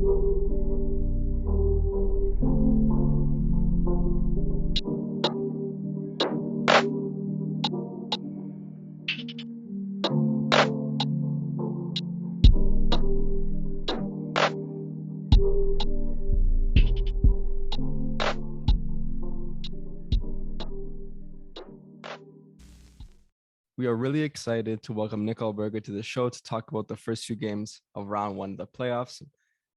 We are really excited to welcome Nick Alberga to the show to talk about the first few games of round one of the playoffs.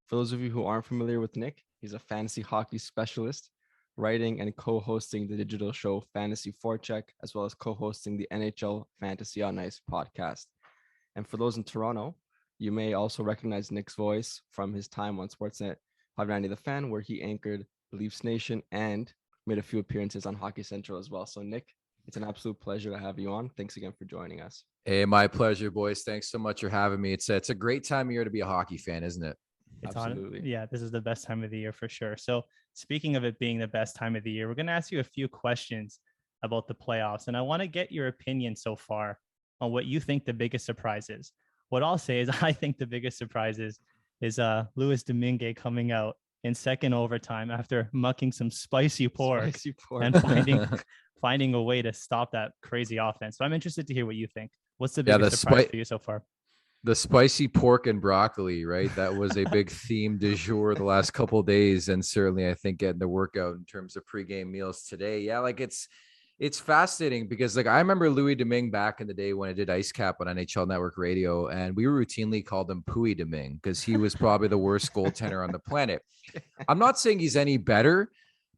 For those of you who aren't familiar with Nick, he's a fantasy hockey specialist, writing and co-hosting the digital show Fantasy Forecheck, as well as co-hosting the NHL Fantasy on Ice podcast. And for those in Toronto, you may also recognize Nick's voice from his time on Sportsnet 590 The Fan, where he anchored Leafs Nation and made a few appearances on Hockey Central as well. So Nick, it's an absolute pleasure to have you on. Thanks again for joining us. Hey, my pleasure, boys. Thanks so much for having me. It's a great time of year to be a hockey fan, isn't it? Absolutely. Yeah, this is the best time of the year for sure. So speaking of it being the best time of the year, we're going to ask you a few questions about the playoffs. And I want to get your opinion so far on what you think the biggest surprise is. What I'll say is I think the biggest surprise is Louis Domingue coming out in second overtime after mucking some spicy pork. And finding a way to stop that crazy offense. So I'm interested to hear what you think. What's the biggest surprise for you so far? The spicy pork and broccoli, right? That was a big theme du jour the last couple of days. And certainly I think getting the workout in terms of pregame meals today. Yeah, like it's fascinating because like I remember Louis Domingue back in the day when I did Ice Cap on NHL Network Radio, and we routinely called him Pooey Domingue because he was probably the worst goaltender on the planet. I'm not saying he's any better,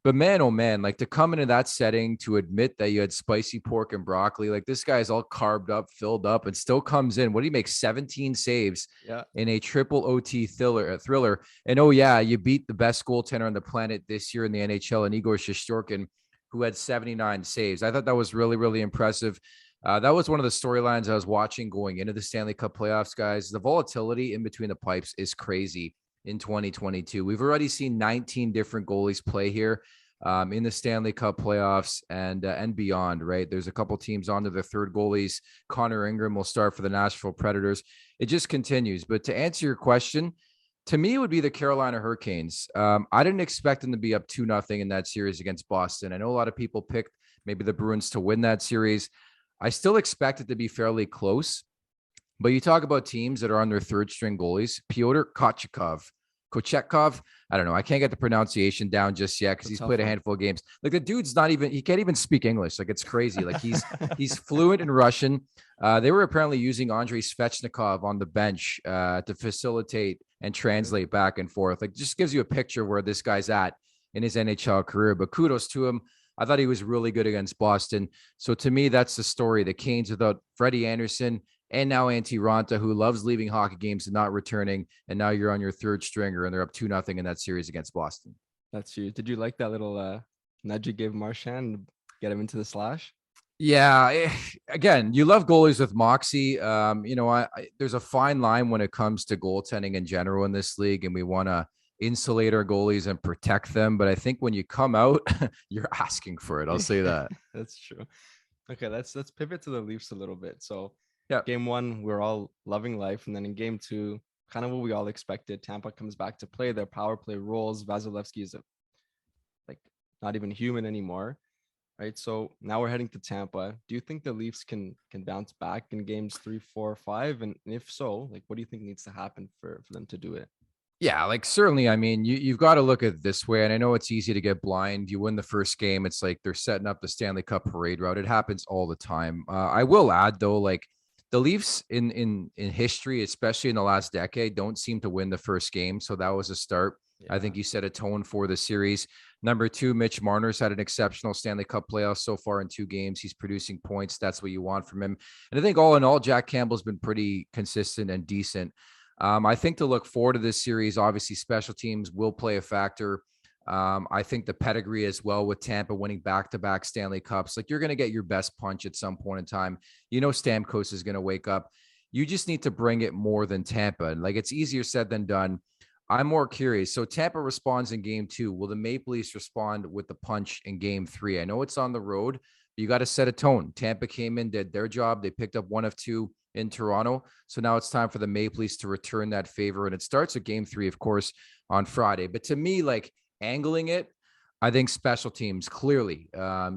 but man, oh man, like to come into that setting, to admit that you had spicy pork and broccoli, like this guy's all carved up, filled up, and still comes in. What do you make? 17 saves in a triple OT thriller. And oh yeah, you beat the best goaltender on the planet this year in the NHL, and Igor Shesterkin, who had 79 saves. I thought that was really, really impressive. That was one of the storylines I was watching going into the Stanley Cup playoffs, guys. The volatility in between the pipes is crazy. In 2022, we've already seen 19 different goalies play here in the Stanley Cup playoffs and beyond, right? There's a couple teams on to their third goalies. Connor Ingram will start for the Nashville Predators. It just continues. But to answer your question, to me, it would be the Carolina Hurricanes. I didn't expect them to be up 2-0 in that series against Boston. I know a lot of people picked maybe the Bruins to win that series. I still expect it to be fairly close. But you talk about teams that are on their third string goalies. Pyotr Kochetkov. I don't know. I can't get the pronunciation down just yet because he's played a handful of games. Like the dude's he can't even speak English. Like it's crazy. Like he's fluent in Russian. They were apparently using Andrei Svechnikov on the bench to facilitate and translate back and forth. Like just gives you a picture of where this guy's at in his NHL career. But kudos to him. I thought he was really good against Boston. So to me, that's the story. The Canes without Freddie Anderson and now Antti Raanta, who loves leaving hockey games and not returning. And now you're on your third stringer and they're up 2-0 in that series against Boston. That's huge. Did you like that little nudge you gave Marchand to get him into the slash? Yeah. Again, you love goalies with moxie. There's a fine line when it comes to goaltending in general in this league, and we want to insulate our goalies and protect them. But I think when you come out, you're asking for it. I'll say that. That's true. Okay, let's pivot to the Leafs a little bit. So yeah, game one, we're all loving life. And then in game two, kind of what we all expected. Tampa comes back to play. Their power play rolls. Vasilevsky is not even human anymore. Right. So now we're heading to Tampa. Do you think the Leafs can bounce back in games 3, 4, 5? And if so, like, what do you think needs to happen for them to do it? Yeah, like certainly. I mean, you've got to look at it this way. And I know it's easy to get blind. You win the first game. It's like they're setting up the Stanley Cup parade route. It happens all the time. I will add, though, like the Leafs in history, especially in the last decade, don't seem to win the first game. So that was a start. Yeah. I think you set a tone for the series. Number 2, Mitch Marner's had an exceptional Stanley Cup playoffs so far in 2 games. He's producing points. That's what you want from him. And I think all in all, Jack Campbell's been pretty consistent and decent. I think to look forward to this series, obviously special teams will play a factor. I think the pedigree as well with Tampa winning back-to-back Stanley Cups. Like you're going to get your best punch at some point in time. You know Stamkos is going to wake up. You just need to bring it more than Tampa. Like it's easier said than done. I'm more curious. So Tampa responds in game 2. Will the Maple Leafs respond with the punch in game 3? I know it's on the road, but you got to set a tone. Tampa came in, did their job. They picked up 1 of 2 in Toronto. So now it's time for the Maple Leafs to return that favor. And it starts at game 3, of course, on Friday. But to me, like angling it, I think special teams, clearly,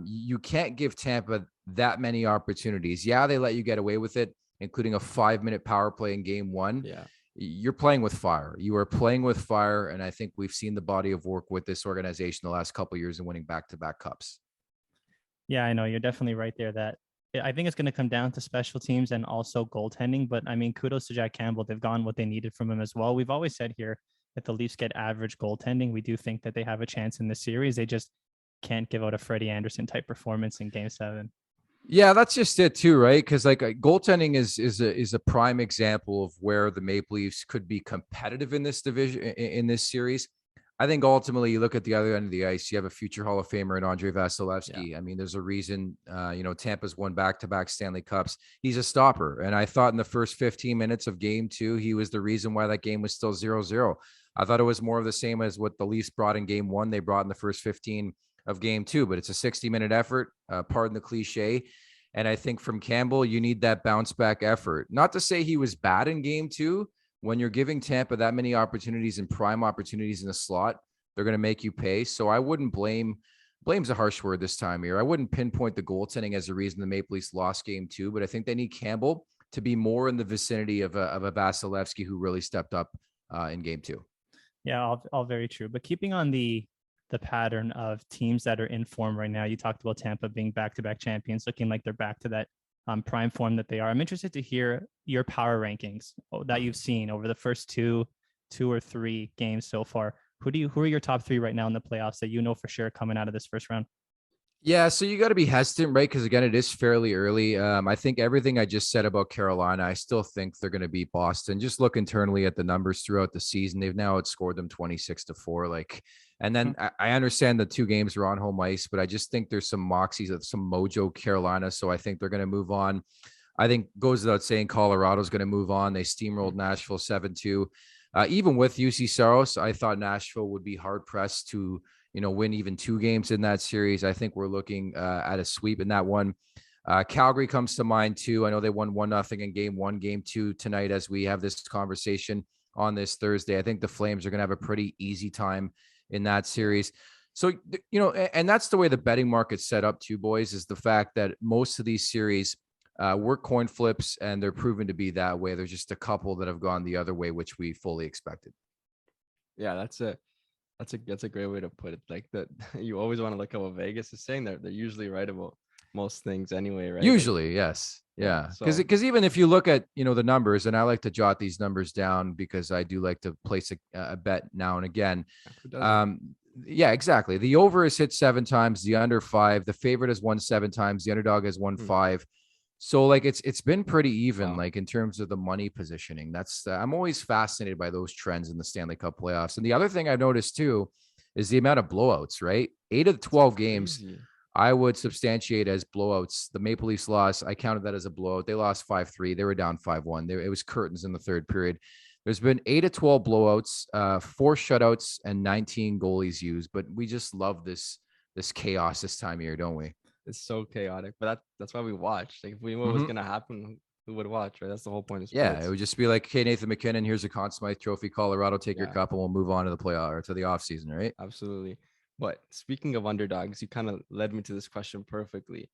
you can't give Tampa that many opportunities. Yeah, they let you get away with it, including a 5-minute power play in game 1. Yeah. You're playing with fire. You are playing with fire. And I think we've seen the body of work with this organization the last couple of years and winning back-to-back cups. Yeah, I know. You're definitely right there. That I think it's going to come down to special teams and also goaltending. But I mean, kudos to Jack Campbell. They've gotten what they needed from him as well. We've always said here, if the Leafs get average goaltending, we do think that they have a chance in this series. They just can't give out a Freddie Anderson type performance in game 7. Yeah, that's just it too, right? Because like goaltending is a prime example of where the Maple Leafs could be competitive in this division, in this series. I think ultimately you look at the other end of the ice, you have a future Hall of Famer in Andrei Vasilevsky. Yeah. I mean, there's a reason, Tampa's won back-to-back Stanley Cups. He's a stopper. And I thought in the first 15 minutes of game 2, he was the reason why that game was still 0-0. I thought it was more of the same as what the Leafs brought in game 1. They brought in the first 15 of game 2, but it's a 60-minute effort, pardon the cliche. And I think from Campbell, you need that bounce back effort. Not to say he was bad in game 2. When you're giving Tampa that many opportunities and prime opportunities in the slot, they're going to make you pay. So I wouldn't blame's a harsh word this time here. I wouldn't pinpoint the goaltending as the reason the Maple Leafs lost game 2, but I think they need Campbell to be more in the vicinity of a Vasilevsky who really stepped up in game 2. Yeah, all very true. But keeping on the pattern of teams that are in form right now, you talked about Tampa being back-to-back champions, looking like they're back to that prime form that they are. I'm interested to hear your power rankings that you've seen over the first two or three games so far. Who are your top 3 right now in the playoffs that you know for sure coming out of this first round? Yeah, so you got to be hesitant, right? Because again, it is fairly early. I think everything I just said about Carolina, I still think they're going to beat Boston. Just look internally at the numbers throughout the season. They've now outscored them 26-4. And then I understand the 2 games are on home ice, but I just think there's some moxie, some mojo Carolina. So I think they're going to move on. I think goes without saying, Colorado's going to move on. They steamrolled Nashville 7-2. Even with UC Saros, I thought Nashville would be hard pressed to win even 2 games in that series. I think we're looking at a sweep in that one. Calgary comes to mind too. I know they won 1-0 in game 1, game 2 tonight as we have this conversation on this Thursday. I think the Flames are going to have a pretty easy time in that series. So, and that's the way the betting market's set up too, boys, is the fact that most of these series were coin flips and they're proven to be that way. There's just a couple that have gone the other way, which we fully expected. Yeah, that's a great way to put it. Like that, you always want to look at what Vegas is saying. They're usually right about most things anyway, right? Usually, yes. Yeah. Because even if you look at, the numbers, and I like to jot these numbers down because I do like to place a bet now and again. Yeah, exactly. The over is hit 7 times, the under 5, the favorite has won 7 times, the underdog has won 5. So it's been pretty even, in terms of the money positioning. I'm always fascinated by those trends in the Stanley Cup playoffs. And the other thing I've noticed too is the amount of blowouts, right? 8 of the 12 games I would substantiate as blowouts. The Maple Leafs loss, I counted that as a blowout. They lost 5-3. They were down 5-1. It was curtains in the third period. There's been 8 of 12 blowouts, 4 shutouts, and 19 goalies used. But we just love this chaos this time of year, don't we? It's so chaotic, but that's why we watch. Like if we knew what was gonna happen, we would watch, right? That's the whole point of sports. Yeah, it would just be like, okay, Nathan McKinnon, here's a Conn Smythe Trophy, Colorado, take your cup, and we'll move on to the playoff or to the off season, right? Absolutely. But speaking of underdogs, you kind of led me to this question perfectly.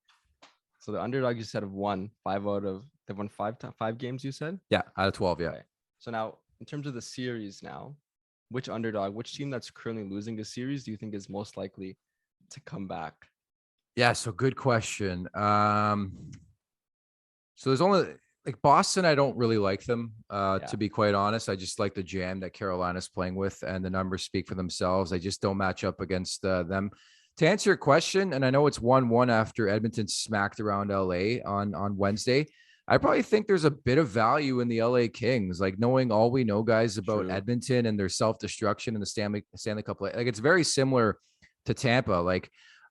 So the underdog you said have won 5 out of they've won 5 games. You said out of 12. Yeah. Okay. So now in terms of the series, now which team that's currently losing a series do you think is most likely to come back? Yeah, so good question. So there's only Boston, I don't really like them, to be quite honest. I just like the jam that Carolina's playing with, and the numbers speak for themselves. I just don't match up against them. To answer your question, and I know it's 1-1 after Edmonton smacked around LA on Wednesday, I probably think there's a bit of value in the LA Kings, knowing all we know, guys, about Edmonton and their self-destruction in the Stanley Cup. It's very similar to Tampa.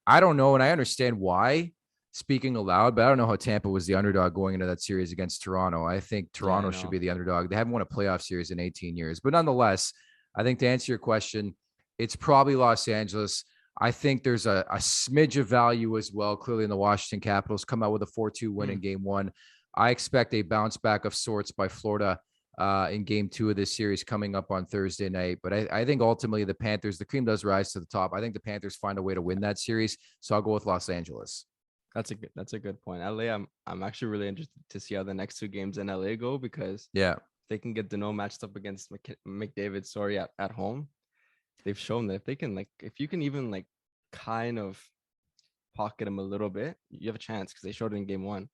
I don't know, and I understand why, speaking aloud, but I don't know how Tampa was the underdog going into that series against Toronto. I think Toronto should be the underdog. They haven't won a playoff series in 18 years. But nonetheless, I think to answer your question, it's probably Los Angeles. I think there's a smidge of value as well, clearly in the Washington Capitals, come out with a 4-2 win in game 1. I expect a bounce back of sorts by Florida in game 2 of this series coming up on Thursday night. But I think ultimately the Panthers, the cream does rise to the top. I think the Panthers find a way to win that series. So I'll go with Los Angeles. That's a good point. LA, I'm actually really interested to see how the next 2 games in LA go, because they can get Dano matched up against McDavid, at home. They've shown that if you can even kind of pocket him a little bit, you have a chance, because they showed it in game 1.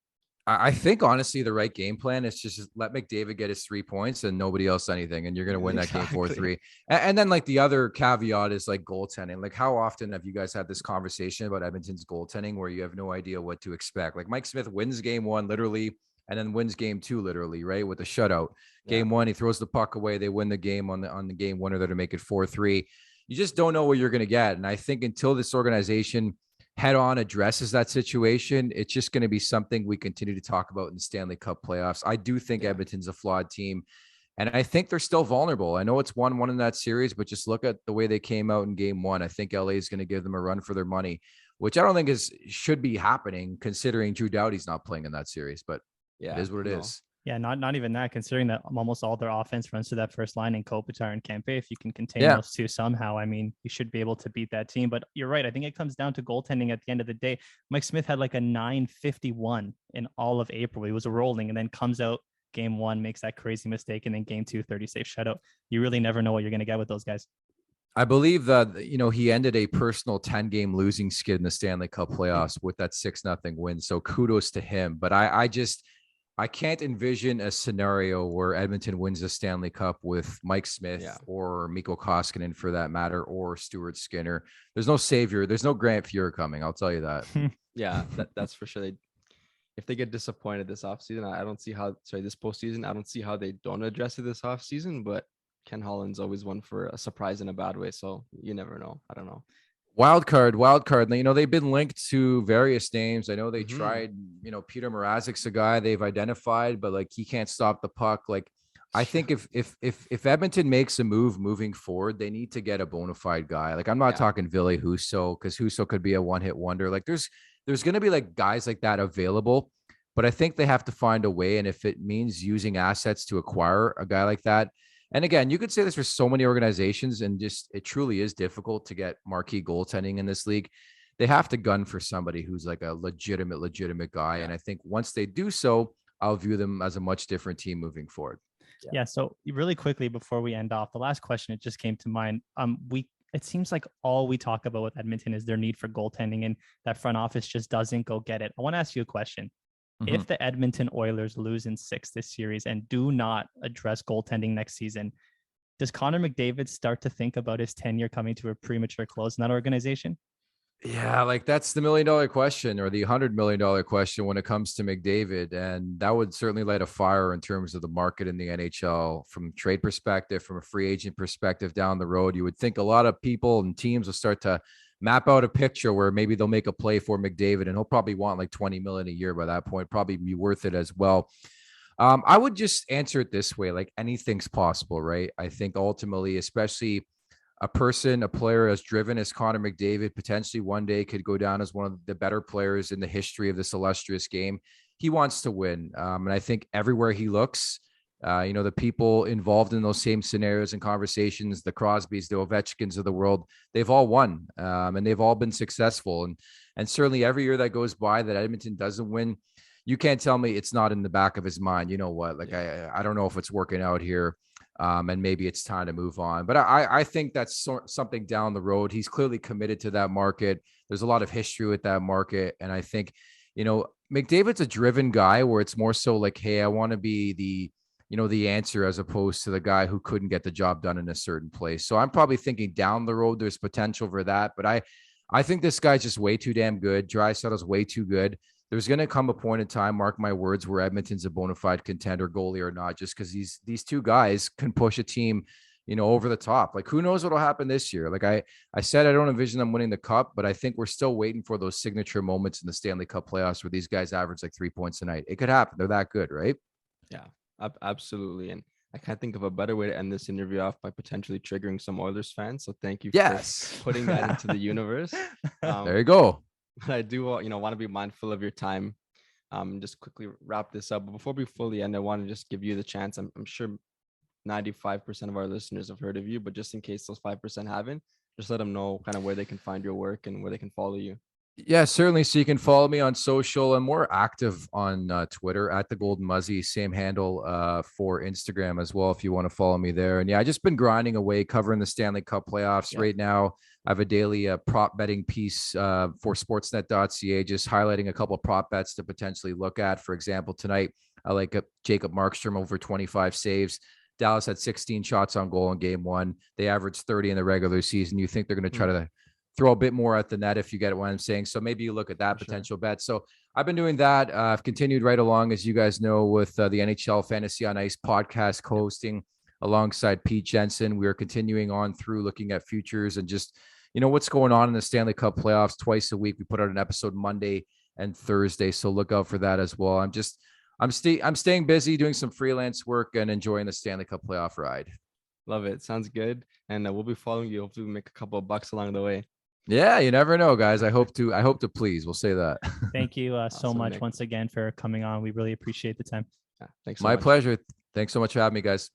I think honestly the right game plan is just let McDavid get his 3 points and nobody else anything, and you're going to win that game 4-3. And then the other caveat is goaltending. How often have you guys had this conversation about Edmonton's goaltending where you have no idea what to expect? Mike Smith wins game 1 literally, and then wins game 2 literally, right, with a shutout. Game 1 he throws the puck away, they win the game on the game winner there to make it 4-3. You just don't know what you're going to get, and I think until this organization head on addresses that situation, it's just going to be something we continue to talk about in the Stanley Cup playoffs. I do think Edmonton's a flawed team, and I think they're still vulnerable. I know it's 1-1 in that series, but just look at the way they came out in game 1. I think LA is going to give them a run for their money, which I don't think should be happening considering Drew Doughty's not playing in that series, but it is what it is. Yeah, not even that, considering that almost all their offense runs to that first line in Kopitar and Kempe. If you can contain those two somehow, I mean, you should be able to beat that team. But you're right. I think it comes down to goaltending at the end of the day. Mike Smith had a 951 in all of April. He was rolling, and then comes out game 1, makes that crazy mistake, and then game 2, 30 save shutout. You really never know what you're going to get with those guys. I believe that, he ended a personal 10-game losing skid in the Stanley Cup playoffs with that 6-0 win. So kudos to him. But I can't envision a scenario where Edmonton wins the Stanley Cup with Mike Smith or Mikko Koskinen for that matter, or Stuart Skinner. There's no savior. There's no Grant Fuhr coming. I'll tell you that. That's for sure. If they get disappointed this offseason, this postseason, I don't see how they don't address it this offseason, but Ken Holland's always one for a surprise in a bad way. So you never know. I don't know. Wild card. They've been linked to various names. I know they tried, Peter Mrazek's a guy they've identified, but he can't stop the puck. I think if Edmonton makes a move moving forward, they need to get a bona fide guy. I'm not talking Ville Husso, because Husso could be a one-hit wonder. There's going to be guys like that available, but I think they have to find a way. And if it means using assets to acquire a guy like that, and again, you could say this for so many organizations, and it truly is difficult to get marquee goaltending in this league. They have to gun for somebody who's a legitimate guy. And I think once they do so, I'll view them as a much different team moving forward. Yeah. So really quickly before we end off, the last question, it just came to mind. It seems like all we talk about with Edmonton is their need for goaltending, and that front office just doesn't go get it. I want to ask you a question. If the Edmonton Oilers lose in 6 this series and do not address goaltending next season, does Connor McDavid start to think about his tenure coming to a premature close in that organization? Yeah, that's the $1 million question, or the $100 million question when it comes to McDavid. And that would certainly light a fire in terms of the market in the NHL from trade perspective, from a free agent perspective down the road. You would think a lot of people and teams will start to map out a picture where maybe they'll make a play for McDavid, and he'll probably want $20 million a year by that point, probably be worth it as well. I would just answer it this way. Anything's possible, right? I think ultimately, especially a player as driven as Connor McDavid, potentially one day could go down as one of the better players in the history of this illustrious game. He wants to win. And I think everywhere he looks, the people involved in those same scenarios and conversations, the Crosbys, the Ovechkins of the world, they've all won, and they've all been successful. And certainly every year that goes by that Edmonton doesn't win, you can't tell me it's not in the back of his mind. You know what? I don't know if it's working out here, and maybe it's time to move on. But I think that's something down the road. He's clearly committed to that market. There's a lot of history with that market. And I think, McDavid's a driven guy where it's more so hey, I want to be the answer as opposed to the guy who couldn't get the job done in a certain place. So I'm probably thinking down the road, there's potential for that. But I think this guy's just way too damn good. Draisaitl's way too good. There's going to come a point in time, mark my words, where Edmonton's a bona fide contender, goalie or not, just because these two guys can push a team, over the top. Who knows what'll happen this year? I said, I don't envision them winning the cup, but I think we're still waiting for those signature moments in the Stanley Cup playoffs where these guys average 3 points a night. It could happen. They're that good, right? Yeah. Absolutely. And I can't think of a better way to end this interview off by potentially triggering some Oilers fans. So thank you for putting that into the universe. There you go. But I do want to be mindful of your time. just quickly wrap this up. But before we fully end, I want to just give you the chance. I'm sure 95% of our listeners have heard of you, but just in case those 5% haven't, just let them know kind of where they can find your work and where they can follow you. Yeah, certainly. So you can follow me on social. I'm more active on Twitter at the Golden Muzzy, same handle for Instagram as well, if you want to follow me there. And yeah, I just been grinding away covering the Stanley Cup playoffs. Right now, I have a daily prop betting piece for sportsnet.ca, just highlighting a couple of prop bets to potentially look at. For example, tonight, I like Jacob Markstrom over 25 saves. Dallas had 16 shots on goal in game one. They averaged 30 in the regular season. You think they're going to try to throw a bit more at the net, if you get what I'm saying. So maybe you look at that potential bet. So I've been doing that. I've continued right along, as you guys know, with the NHL Fantasy on Ice podcast hosting alongside Pete Jensen. We are continuing on through looking at futures and just, what's going on in the Stanley Cup playoffs twice a week. We put out an episode Monday and Thursday. So look out for that as well. I'm staying busy doing some freelance work and enjoying the Stanley Cup playoff ride. Love it. Sounds good. And we'll be following you. Hopefully we make a couple of bucks along the way. Yeah, you never know, guys. I hope to please. We'll say that. Thank you so much, Nick. once again, for coming on. We really appreciate the time. Yeah, thanks. My pleasure. Thanks so much for having me, guys.